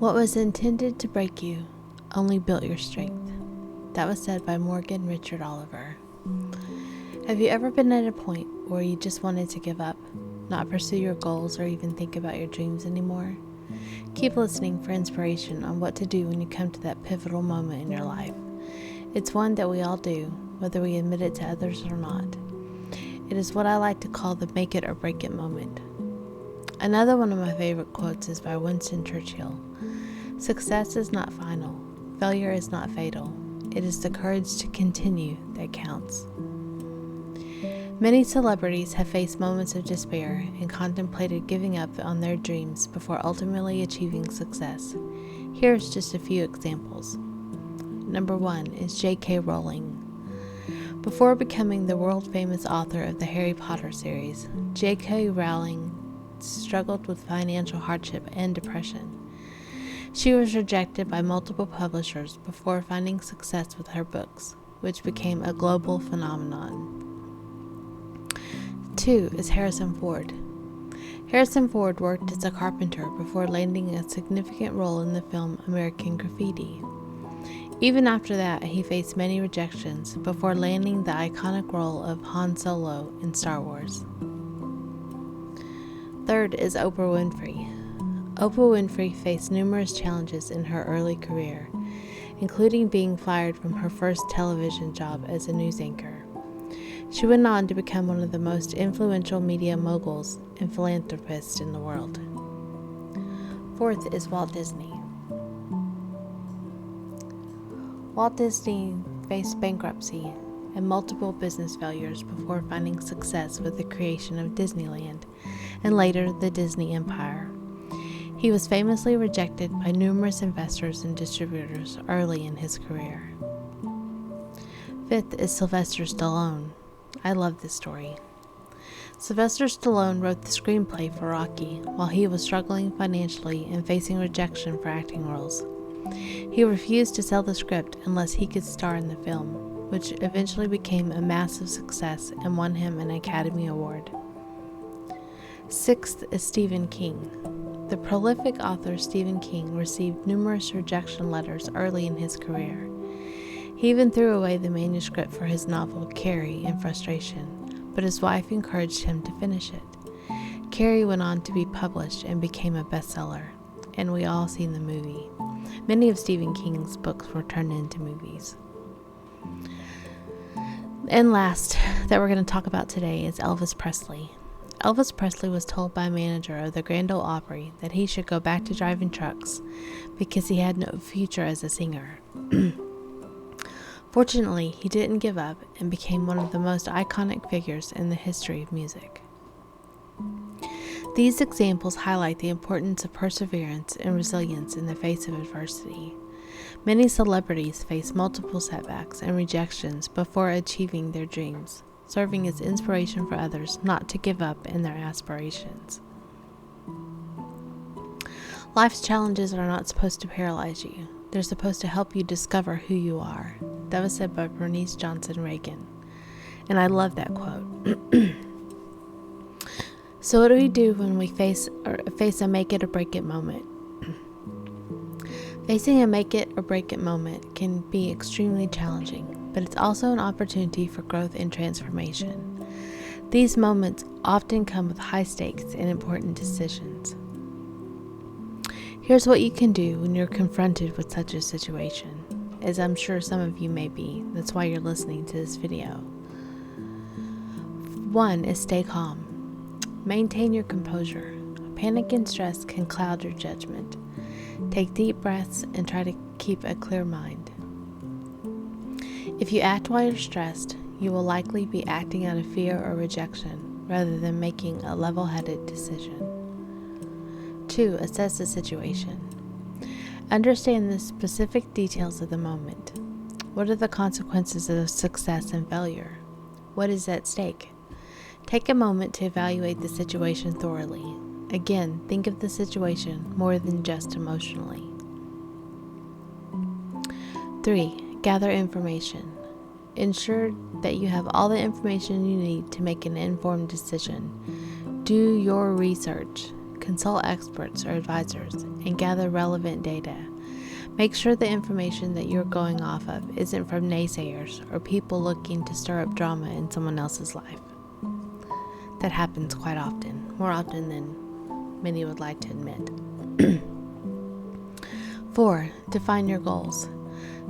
What was intended to break you only built your strength. That was said by Morgan Richard Oliver. Have you ever been at a point where you just wanted to give up, not pursue your goals or even think about your dreams anymore? Keep listening for inspiration on what to do when you come to that pivotal moment in your life. It's one that we all do, whether we admit it to others or not. It is what I like to call the make it or break it moment. Another one of my favorite quotes is by Winston Churchill. Success is not final. Failure is not fatal. It is the courage to continue that counts. Many celebrities have faced moments of despair and contemplated giving up on their dreams before ultimately achieving success. Here's just a few examples. Number 1 is J.K. Rowling. Before becoming the world-famous author of the Harry Potter series, J.K. Rowling struggled with financial hardship and depression. She was rejected by multiple publishers before finding success with her books, which became a global phenomenon. 2 is Harrison Ford. Harrison Ford worked as a carpenter before landing a significant role in the film American Graffiti. Even after that, he faced many rejections before landing the iconic role of Han Solo in Star Wars. 3rd is Oprah Winfrey. Oprah Winfrey faced numerous challenges in her early career, including being fired from her first television job as a news anchor. She went on to become one of the most influential media moguls and philanthropists in the world. 4th is Walt Disney. Walt Disney faced bankruptcy and multiple business failures before finding success with the creation of Disneyland and later the Disney Empire. He was famously rejected by numerous investors and distributors early in his career. 5th is Sylvester Stallone. I love this story. Sylvester Stallone wrote the screenplay for Rocky while he was struggling financially and facing rejection for acting roles. He refused to sell the script unless he could star in the film, which eventually became a massive success and won him an Academy Award. 6th is Stephen King. The prolific author Stephen King received numerous rejection letters early in his career. He even threw away the manuscript for his novel Carrie in frustration, but his wife encouraged him to finish it. Carrie went on to be published and became a bestseller, and we all seen the movie. Many of Stephen King's books were turned into movies. And last that we're going to talk about today is Elvis Presley. Elvis Presley was told by a manager of the Grand Ole Opry that he should go back to driving trucks because he had no future as a singer. Fortunately, he didn't give up and became one of the most iconic figures in the history of music. These examples highlight the importance of perseverance and resilience in the face of adversity. Many celebrities face multiple setbacks and rejections before achieving their dreams, serving as inspiration for others not to give up in their aspirations. Life's challenges are not supposed to paralyze you. They're supposed to help you discover who you are. That was said by Bernice Johnson Reagan. And I love that quote. So what do we do when we face a make it or break it moment? Facing a make it or break it moment can be extremely challenging, but it's also an opportunity for growth and transformation. These moments often come with high stakes and important decisions. Here's what you can do when you're confronted with such a situation, as I'm sure some of you may be. That's why you're listening to this video. 1 is stay calm. Maintain your composure. Panic and stress can cloud your judgment. Take deep breaths and try to keep a clear mind. If you act while you're stressed, you will likely be acting out of fear or rejection rather than making a level-headed decision. 2, assess the situation. Understand the specific details of the moment. What are the consequences of success and failure? What is at stake? Take a moment to evaluate the situation thoroughly. Again, think of the situation more than just emotionally. 3, gather information. Ensure that you have all the information you need to make an informed decision. Do your research. consult experts or advisors, and gather relevant data. Make sure the information that you're going off of isn't from naysayers or people looking to stir up drama in someone else's life. That happens quite often, more often than many would like to admit. 4. Define your goals.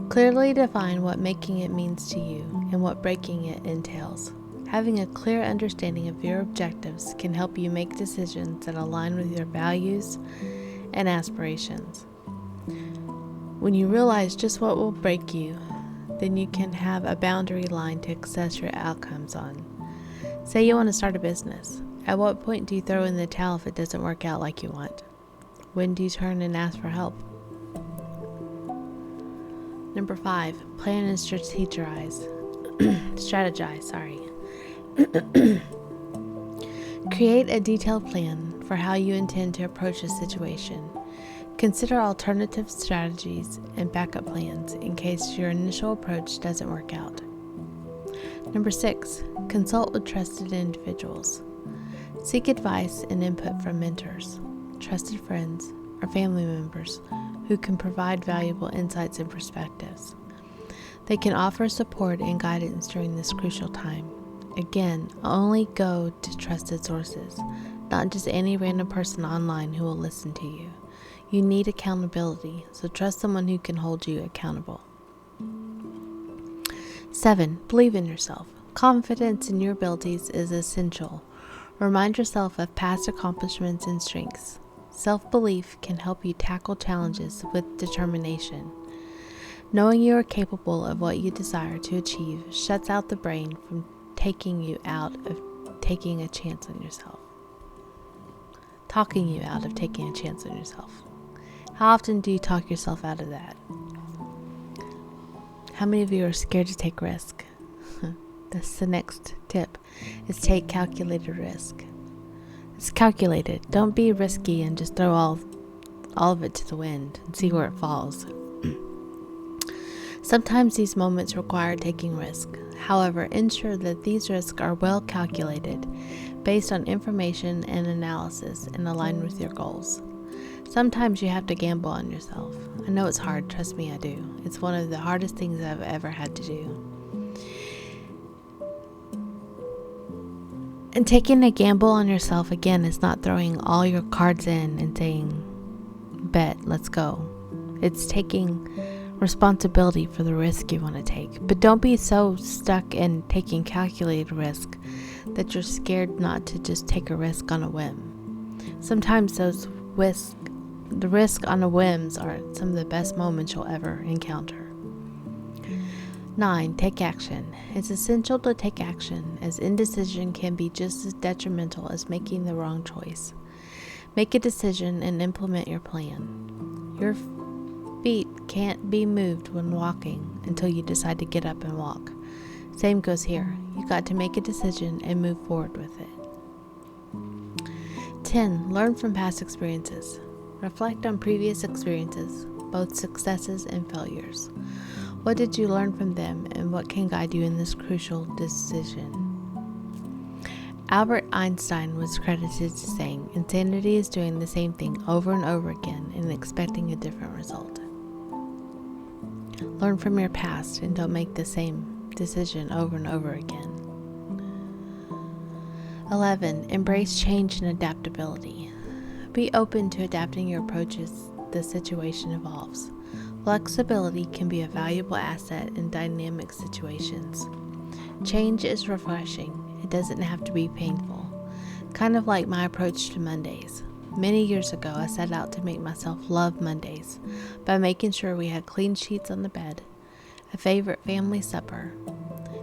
Clearly define what making it means to you and what breaking it entails. Having a clear understanding of your objectives can help you make decisions that align with your values and aspirations. When you realize just what will break you, then you can have a boundary line to assess your outcomes on. Say you want to start a business. At what point do you throw in the towel if it doesn't work out like you want? When do you turn and ask for help? Number 5, plan and strategize. Create a detailed plan for how you intend to approach a situation. Consider alternative strategies and backup plans in case your initial approach doesn't work out. Number 6, consult with trusted individuals. Seek advice and input from mentors, trusted friends, or family members who can provide valuable insights and perspectives. They can offer support and guidance during this crucial time. Again, only go to trusted sources, not just any random person online who will listen to you. You need accountability, so trust someone who can hold you accountable. 7. Believe in yourself. Confidence in your abilities is essential. Remind yourself of past accomplishments and strengths. Self-belief can help you tackle challenges with determination. Knowing you are capable of what you desire to achieve shuts out the brain from talking you out of taking a chance on yourself. How often do you talk yourself out of that? How many of you are scared to take risk? That's the next tip, is take calculated risk. It's calculated. Don't be risky and just throw all of it to the wind and see where it falls. Sometimes these moments require taking risk. However, ensure that these risks are well calculated, based on information and analysis, and aligned with your goals. Sometimes you have to gamble on yourself. I know it's hard, trust me, I do. It's one of the hardest things I've ever had to do. And taking a gamble on yourself, again, is not throwing all your cards in and saying, bet, let's go. It's taking responsibility for the risk you want to take. But don't be so stuck in taking calculated risk that you're scared not to just take a risk on a whim. Sometimes the risk on a whims are some of the best moments you'll ever encounter. 9. Take action. It's essential to take action, as indecision can be just as detrimental as making the wrong choice. Make a decision and implement your plan. Your feet can't be moved when walking until you decide to get up and walk. Same goes here. You got to make a decision and move forward with it. 10. Learn from past experiences. Reflect on previous experiences, both successes and failures. What did you learn from them, and what can guide you in this crucial decision? Albert Einstein was credited to saying, insanity is doing the same thing over and over again and expecting a different result. Learn from your past and don't make the same decision over and over again. 11. Embrace change and adaptability. Be open to adapting your approach as the situation evolves. Flexibility can be a valuable asset in dynamic situations. Change is refreshing. It doesn't have to be painful. Kind of like my approach to Mondays. Many years ago, I set out to make myself love Mondays by making sure we had clean sheets on the bed, a favorite family supper,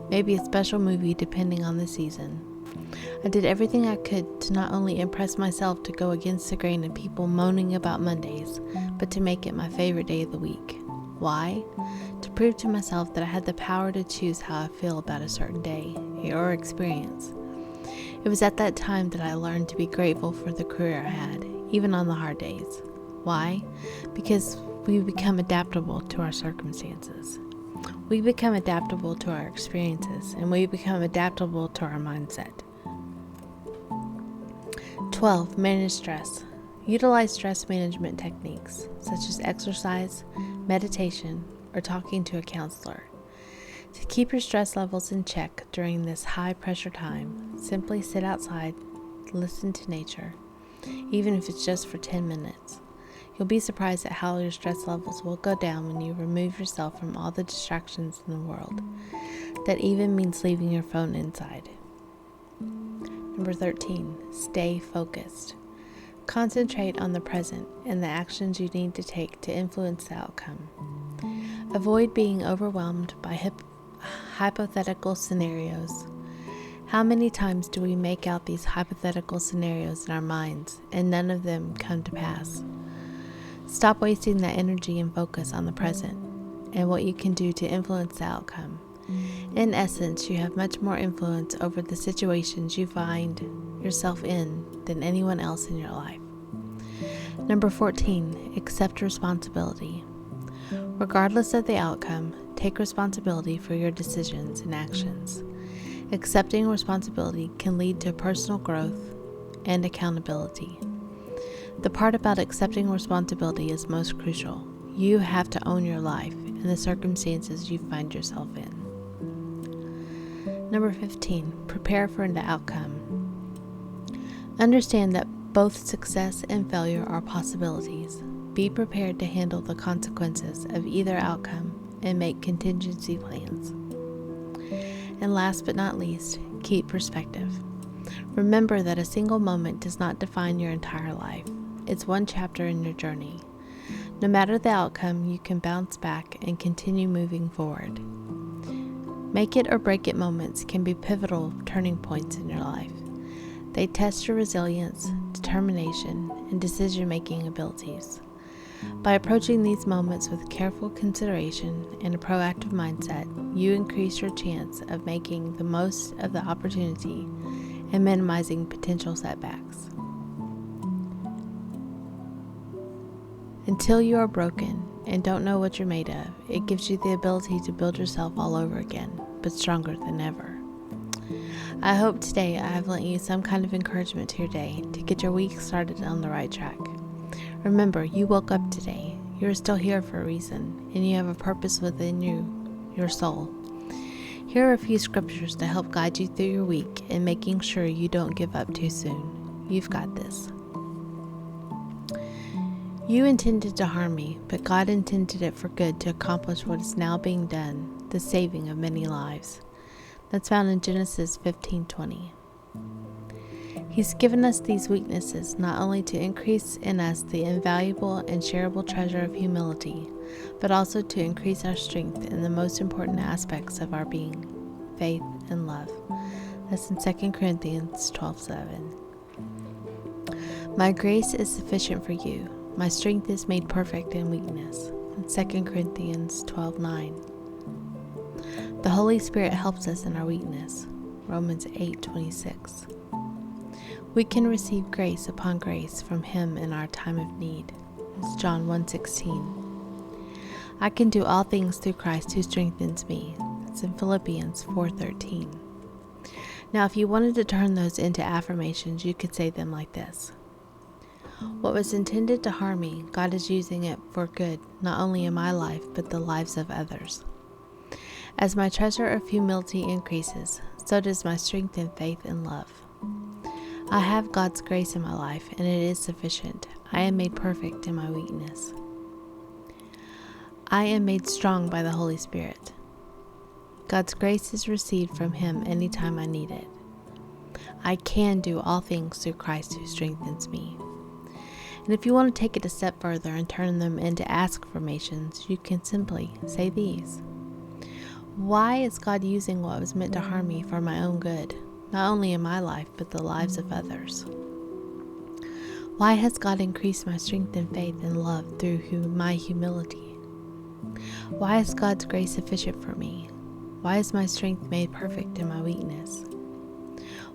maybe a special movie depending on the season. I did everything I could to not only impress myself to go against the grain of people moaning about Mondays, but to make it my favorite day of the week. Why? To prove to myself that I had the power to choose how I feel about a certain day or experience. It was at that time that I learned to be grateful for the career I had, even on the hard days. Why? Because we become adaptable to our circumstances. We become adaptable to our experiences, and we become adaptable to our mindset. 12. Manage stress. Utilize stress management techniques such as exercise, meditation, or talking to a counselor. To keep your stress levels in check during this high-pressure time, simply sit outside, listen to nature, even if it's just for 10 minutes. You'll be surprised at how your stress levels will go down when you remove yourself from all the distractions in the world. That even means leaving your phone inside. Number 13, stay focused. Concentrate on the present and the actions you need to take to influence the outcome. Avoid being overwhelmed by hypothetical scenarios. How many times do we make out these hypothetical scenarios in our minds and none of them come to pass? Stop wasting that energy and focus on the present and what you can do to influence the outcome. In essence, you have much more influence over the situations you find yourself in than anyone else in your life. Number 14, accept responsibility. Regardless of the outcome, take responsibility for your decisions and actions. Accepting responsibility can lead to personal growth and accountability. The part about accepting responsibility is most crucial. You have to own your life and the circumstances you find yourself in. Number 15, prepare for the outcome. Understand that both success and failure are possibilities. Be prepared to handle the consequences of either outcome and make contingency plans. And last but not least, keep perspective. Remember that a single moment does not define your entire life. It's one chapter in your journey. No matter the outcome, you can bounce back and continue moving forward. Make it or break it moments can be pivotal turning points in your life. They test your resilience, determination, and decision-making abilities. By approaching these moments with careful consideration and a proactive mindset, you increase your chance of making the most of the opportunity and minimizing potential setbacks. Until you are broken and don't know what you're made of, it gives you the ability to build yourself all over again, but stronger than ever. I hope today I have lent you some kind of encouragement to your day to get your week started on the right track. Remember, you woke up today. You're still here for a reason, and you have a purpose within you, your soul. Here are a few scriptures to help guide you through your week and making sure you don't give up too soon. You've got this. You intended to harm me, but God intended it for good to accomplish what is now being done, the saving of many lives. That's found in Genesis 15:20. He's given us these weaknesses not only to increase in us the invaluable and shareable treasure of humility, but also to increase our strength in the most important aspects of our being, faith and love. That's in 2 Corinthians 12:7. My grace is sufficient for you. My strength is made perfect in weakness. In 2 Corinthians 12:9. The Holy Spirit helps us in our weakness. Romans 8:26. We can receive grace upon grace from Him in our time of need. It's John 1:16. I can do all things through Christ who strengthens me. It's in Philippians 4:13. Now, if you wanted to turn those into affirmations, you could say them like this. What was intended to harm me, God is using it for good, not only in my life, but the lives of others. As my treasure of humility increases, so does my strength in faith and love. I have God's grace in my life, and it is sufficient. I am made perfect in my weakness. I am made strong by the Holy Spirit. God's grace is received from Him anytime I need it. I can do all things through Christ who strengthens me. And if you want to take it a step further and turn them into ask-affirmations, you can simply say these. Why is God using what was meant to harm me for my own good, not only in my life, but the lives of others? Why has God increased my strength and faith and love through my humility? Why is God's grace sufficient for me? Why is my strength made perfect in my weakness?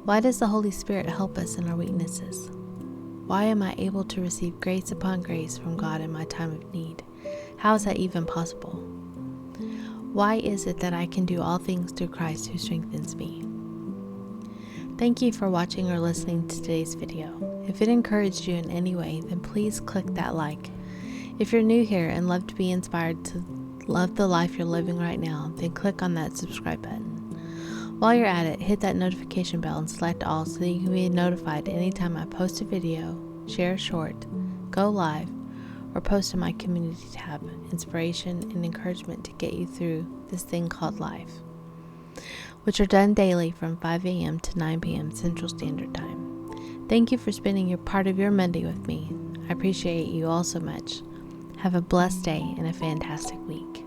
Why does the Holy Spirit help us in our weaknesses? Why am I able to receive grace upon grace from God in my time of need? How is that even possible? Why is it that I can do all things through Christ who strengthens me? Thank you for watching or listening to today's video. If it encouraged you in any way, then please click that like. If you're new here and love to be inspired to love the life you're living right now, then click on that subscribe button. While you're at it, hit that notification bell and select all so that you can be notified anytime I post a video, share a short, go live, or post in my community tab, inspiration and encouragement to get you through this thing called life, which are done daily from 5 a.m. to 9 p.m. Central Standard Time. Thank you for spending your part of your Monday with me. I appreciate you all so much. Have a blessed day and a fantastic week.